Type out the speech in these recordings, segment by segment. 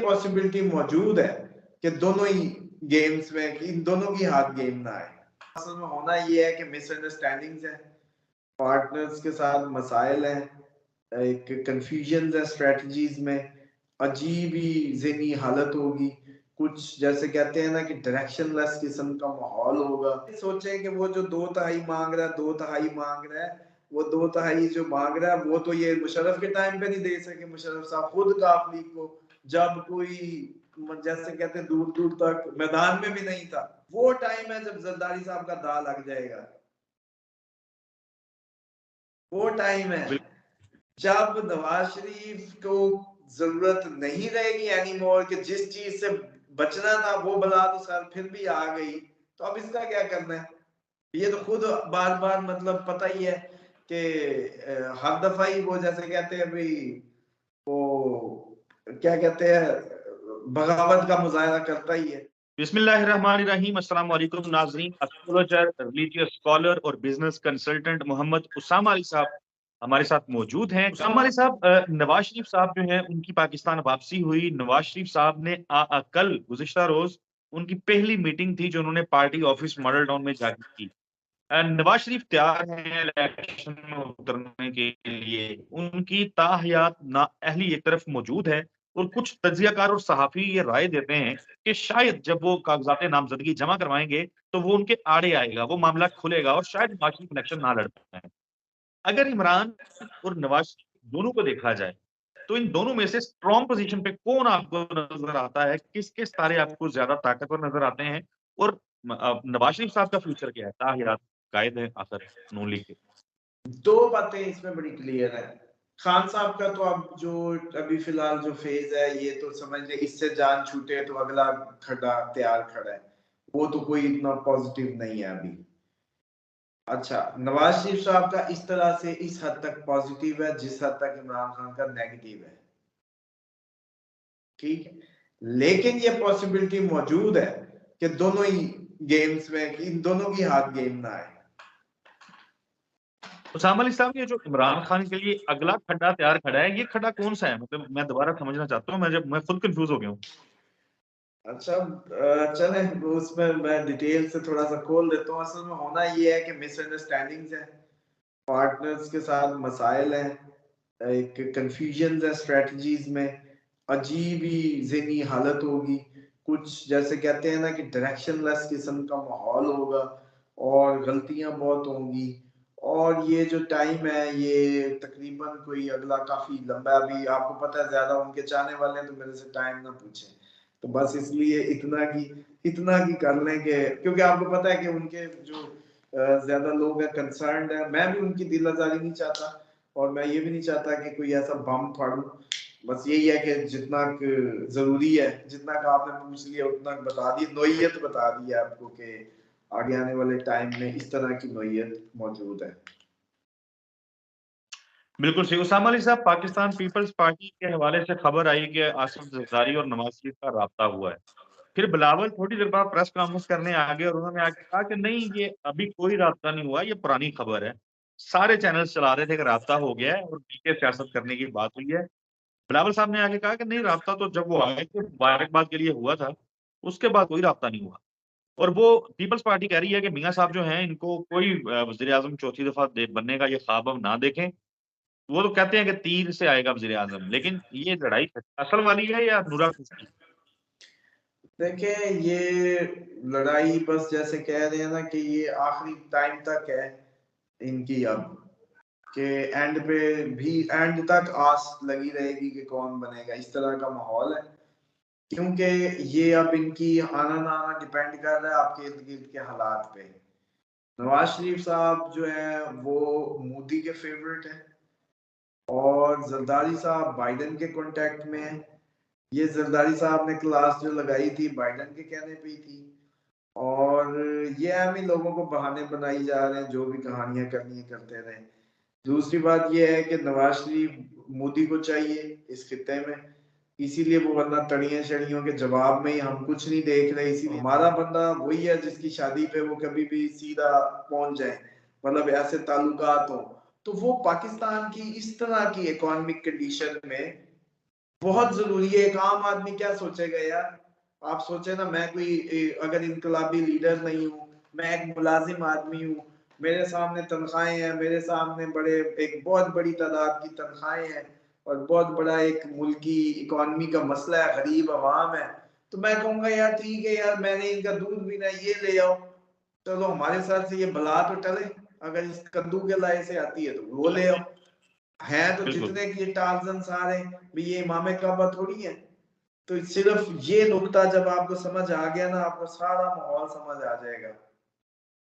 Possibility मौजूद है कि दोनों ही गेम्स में इन दोनों की हाथ गेम ना आए। असल में होना ये है कि मिसअंडरस्टैंडिंग्स है, पार्टनर्स के साथ मसाइल हैं, एक कंफ्यूजन है स्ट्रेटजीज में, अजीब ही ज़हनी हालत होगी, कुछ जैसे कहते हैं ना कि डायरेक्शनलेस किस्म का माहौल होगा। सोचें कि वो जो 2 तिहाई मांग रहा है, 2 तिहाई मांग रहा है, वो 2 तिहाई जो मांग रहा है वो तो ये मुशर्रफ के टाइम पे नहीं दे सके। मुशर्रफ साहब खुद काफ लीग को जब कोई जैसे कहते हैं दूर दूर तक मैदान में भी नहीं था, वो टाइम है जब जरदारी साहब का दाव लग जाएगा। वो टाइम है जब नवाज शरीफ को जरूरत नहीं रहेगी एनीमोर, कि जिस चीज से बचना था वो बला तो सर फिर भी आ गई, तो अब इसका क्या करना है। ये तो खुद बार बार मतलब पता ही है कि हर दफा ही वो जैसे कहते हैं भाई, वो क्या कहते हैं, बगावत का मुजाहरा करता ही है। बिस्मिल्लाहिर्रहमानिर्रहीम। अस्सलाम वालेकुम नाज़रीन। एस्ट्रोलॉजर, रिलीजियस स्कॉलर और बिजनेस कंसल्टेंट मोहम्मद उसामा अली साहब हमारे साथ मौजूद हैं। उसामा अली साहब, नवाज शरीफ साहब जो हैं उनकी पाकिस्तान वापसी हुई। नवाज शरीफ साहब ने कल गुज़िश्ता रोज उनकी पहली मीटिंग थी जो उन्होंने पार्टी ऑफिस मॉडल टाउन में जाकर की। नवाज शरीफ तैयार हैं इलेक्शन में उतरने के लिए। उनकी ताहयात नाअहली एक तरफ मौजूद है और कुछ तज्जियाकार और सहाफी ये राय देते हैं कि शायद जब वो कागजात नामजदगी जमा करवाएंगे तो वो उनके आड़े आएगा, वो मामला खुलेगा और शायद नवाज शरीफ इलेक्शन ना लड़ पाए। अगर इमरान और नवाज शरीफ दोनों को देखा जाए तो इन दोनों में से स्ट्रॉन्ग पोजीशन पे कौन आपको नजर आता है? किसके सितारे आपको ज्यादा ताकतवर नजर आते हैं? और नवाज शरीफ साहब का फ्यूचर क्या है? ताहियात कायद है आखिर नून लीग के। दो बातें इसमें बड़ी क्लियर है। खान साहब का तो अब जो अभी फिलहाल जो फेज है, ये तो समझ ले इससे जान छूटे तो अगला खड़ा तैयार खड़ा है, वो तो कोई इतना पॉजिटिव नहीं है अभी। अच्छा, नवाज शरीफ साहब का इस तरह से इस हद तक पॉजिटिव है जिस हद तक इमरान खान का नेगेटिव है, ठीक है। लेकिन ये पॉसिबिलिटी मौजूद है कि दोनों ही गेम्स में इन दोनों की हाथ गेम ना आए। उसामा अली साहब, ये जो इमरान खान के लिए अगला खड्डा तैयार खड़ा है, ये खड्डा कौन सा है? मतलब मैं दोबारा समझना चाहता हूँ, मैं खुद कंफ्यूज हो गया हूँ। अच्छा, चले उसमें मैं डिटेल से थोड़ा सा खोल देता हूँ। असल में होना ये है कि मिसअंडरस्टैंडिंग्स है, पार्टनर्स के साथ मसाइल हैं, एक कंफ्यूजन है स्ट्रेटजीज में, अजीब ही ज़हनी हालत होगी, कुछ जैसे कहते हैं ना कि डायरेक्शनलेस किस्म का माहौल होगा और गलतियां बहुत होंगी। और ये जो टाइम है ये तकरीबन कोई अगला काफी लंबा है। अभी आपको पता है ज्यादा उनके चाहने वाले हैं तो मेरे से टाइम ना पूछें, तो बस इसलिए इतना की कर लें कि क्योंकि आपको पता है कि उनके जो ज्यादा लोग हैं कंसर्न्ड है, मैं भी उनकी दिल आजारी नहीं चाहता और मैं ये भी नहीं चाहता कि कोई ऐसा बम फाड़ूं। बस यही है कि जितना जरूरी है, जितना का आपने पूछ लिया उतना बता दी, नोयत बता दी है आपको कि आगे आने वाले टाइम में इस तरह की नोयत मौजूद है। बिल्कुल सही। उसामा अली साहब, पाकिस्तान पीपल्स पार्टी के हवाले से खबर आई कि आसिफ जरदारी और नवाज शरीफ का राब्ता हुआ है। फिर बिलावल थोड़ी देर बाद प्रेस कॉन्फ्रेंस करने आ गए और उन्होंने आके कहा कि नहीं, ये अभी कोई राब्ता नहीं हुआ, ये पुरानी खबर है। सारे चैनल्स चला रहे थे कि राब्ता हो गया है और मिलकर सियासत करने की बात हुई है। बिलावल साहब ने आगे कहा कि नहीं, राब्ता तो जब वो आए थे मुबारकबाद के लिए हुआ था, उसके बाद कोई राब्ता नहीं हुआ। और वो पीपल्स पार्टी कह रही है कि मियां साहब जो हैं इनको कोई वजीर आजम चौथी दफा बनने का ये ख्वाब हम ना देखें। वो तो कहते हैं कि तीर से आएगा वजीर आजम, लेकिन ये लड़ाई असल वाली है या नूरा की? देखिए, ये लड़ाई बस जैसे कह रहे हैं ना कि ये आखिरी टाइम तक है इनकी, अब के एंड पे भी एंड तक आस लगी रहेगी कि कौन बनेगा, इस तरह का माहौल है। क्योंकि ये अब इनकी आना ना आना डिपेंड कर रहा है आपके इर्द गिर्द के हालात पे। नवाज शरीफ साहब जो है वो मोदी के फेवरेट हैं और जरदारी साहब बाइडेन के कांटेक्ट में हैं। ये जरदारी साहब ने क्लास जो लगाई थी बाइडेन के कहने पे ही थी, और ये हम ही लोगों को बहाने बनाई जा रहे हैं, जो भी कहानियां करनी है करते रहे। दूसरी बात यह है कि नवाज शरीफ मोदी को चाहिए इस खित्ते में, इसीलिए वो, वरना तड़ियों शड़ियों के जवाब में ही हम कुछ नहीं देख रहे। इसीलिए हमारा बंदा वही है जिसकी शादी पे वो कभी भी सीधा पहुंच जाए, मतलब ऐसे ताल्लुकात हो। तो वो पाकिस्तान की इस तरह की इकोनॉमिक कंडीशन में बहुत जरूरी है। एक आम आदमी क्या सोचेगा यार, आप सोचे ना, मैं कोई अगर इनकलाबी लीडर नहीं हूँ, मैं एक मुलाजिम आदमी हूँ, मेरे सामने तनख्वाहें हैं, मेरे सामने बड़े एक बहुत बड़ी तादाद की तनख्वाहें हैं और बहुत बड़ा एक मुल्क की इकोनॉमी का मसला है, गरीब अवाम है, तो मैं कहूंगा यार ठीक है यार, मैंने इनका दूध पीना, ये ले आओ, चलो हमारे साथ से ये बला तो टले, अगर इस कद्दू के लाए से आती है तो वो ले आओ। है तो बिल्कुल जितने की टार्जन सारे भी, ये इमाम काबा थोड़ी है। तो सिर्फ ये नुकता जब आपको समझ आ गया ना, आपको सारा माहौल समझ आ जाएगा।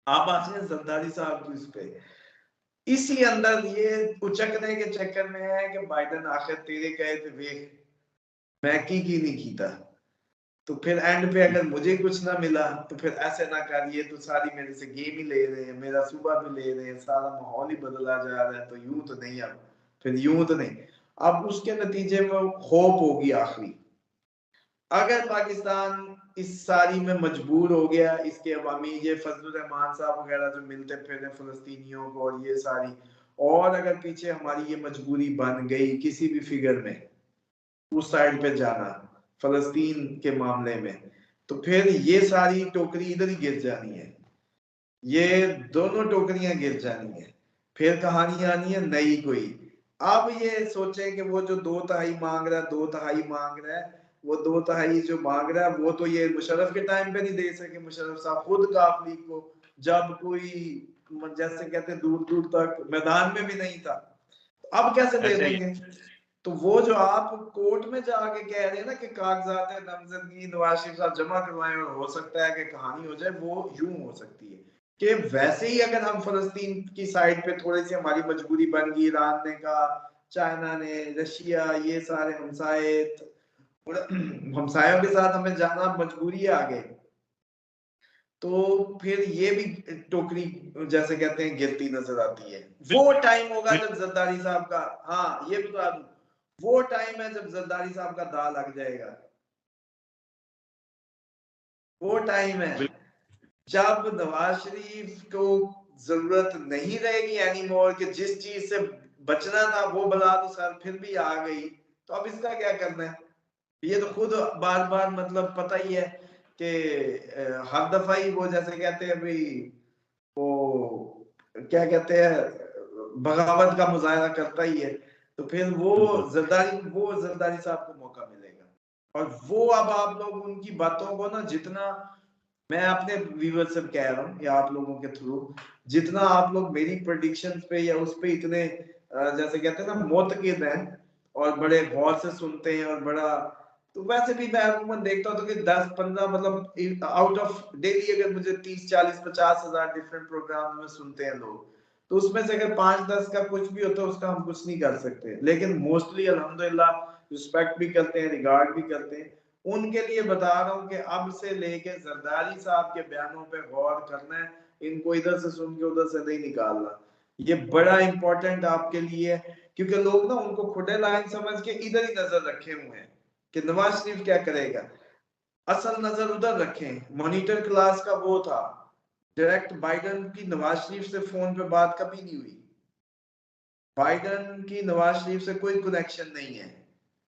आप आते हैं जरदारी साहब की उस पे, इसी अंदर ये उचकने के चक्कर में है कि बाइडन आखिर तेरे कहे थे वेख मैं की नहीं कीता, तो फिर एंड पे अगर मुझे कुछ ना मिला तो फिर ऐसे ना कर, ये तो सारी मेरे से गेम ही ले रहे हैं, मेरा सूबा भी ले रहे हैं, सारा माहौल ही बदला जा रहा है, तो यूं तो नहीं, अब फिर यूं तो नहीं। अब उसके नतीजे में होप होगी आखिरी, अगर पाकिस्तान इस सारी में मजबूर हो गया, इसके अवामी ये फजलुर रहमान साहब वगैरह जो मिलते फिर फलस्तीनियों को और ये सारी, और अगर पीछे हमारी ये मजबूरी बन गई किसी भी फिगर में उस साइड पे जाना फलस्तीन के मामले में, तो फिर ये सारी टोकरी इधर ही गिर जानी है, ये दोनों टोकरियां गिर जानी है, फिर कहानी आनी है नई कोई। अब ये सोचे कि वो जो 2 तिहाई मांग रहा है, 2 तिहाई मांग रहा है, वो 2 तिहाई जो मांग रहा है वो तो ये मुशर्रफ के टाइम पे नहीं दे सके, मुशर्रफ साहब खुद काफ लीग को जब कोई जैसे कहते हैं दूर दूर तक मैदान में भी नहीं था, अब कैसे दे ऐसे ही देंगे। तो वो जो आप कोर्ट में जाके कह रहे हैं ना कि कागजात नामजदगी नवाज शरीफ साहब जमा करवाएं और हो सकता है कि कहानी हो जाए, वो यूं हो सकती है कि वैसे ही अगर हम फलस्तीन की साइड पे थोड़ी सी हमारी मजबूरी बन गई, ईरान ने कहा, चाइना ने, रशिया, ये सारे हमसाए, हमसायों के साथ हमें जाना मजबूरी आ गई, तो फिर ये भी टोकरी जैसे कहते हैं गिरती नजर आती है। वो टाइम होगा जब जरदारी साहब का, हाँ ये बता दूं, वो टाइम है जब जरदारी साहब का दाल लग जाएगा, वो टाइम है जब नवाज शरीफ को जरूरत नहीं रहेगी एनीमोर, कि जिस चीज से बचना था वो बला तो सर फिर भी आ गई, तो अब इसका क्या करना है। ये तो खुद बार बार मतलब पता ही है कि हर दफा ही वो जैसे कहते हैं भाई, वो क्या कहते हैं, बगावत का मुजाहरा करता ही है, तो फिर वो जरदारी साहब को मौका मिलेगा। और वो अब आप लोग उनकी बातों को ना, जितना मैं अपने व्यूअर से कह रहा हूँ या आप लोगों के थ्रू, जितना आप लोग मेरी प्रेडिक्शंस पे या उस पे इतने जैसे कहते हैं ना मोतकिद हैं और बड़े गौर से सुनते हैं और बड़ा, तो वैसे भी मैं अमूमन देखता हूँ तो कि 10-15 मतलब आउट ऑफ डेली अगर मुझे 30-40-50 हजार डिफरेंट प्रोग्राम में सुनते हैं लोग, तो उसमें से अगर 5-10 का कुछ भी होता है उसका हम कुछ नहीं कर सकते, लेकिन मोस्टली अल्हम्दुलिल्लाह रिस्पेक्ट भी करते हैं, रिगार्ड भी करते हैं। उनके लिए बता रहा हूँ कि अब से लेके जरदारी साहब के बयानों पे गौर करना है, इनको इधर से सुन के उधर से नहीं निकालना, ये बड़ा इंपॉर्टेंट आपके लिए है, क्योंकि लोग ना उनको खुदे लाइन समझ के इधर ही नजर रखे हुए हैं कि नवाज शरीफ क्या करेगा, असल नजर उधर रखें। मॉनिटर क्लास का वो था, डायरेक्ट बाइडन की नवाज शरीफ से फोन पे बात कभी नहीं हुई, बाइडन की नवाज शरीफ से कोई कनेक्शन नहीं है,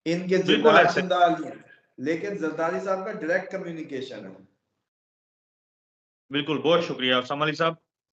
इनके बिल्कुल जिंदाल ऐसे शिंदाल ही है, लेकिन जरदारी साहब का डायरेक्ट कम्युनिकेशन है। बिल्कुल बहुत शुक्रिया उसामा अली साहब।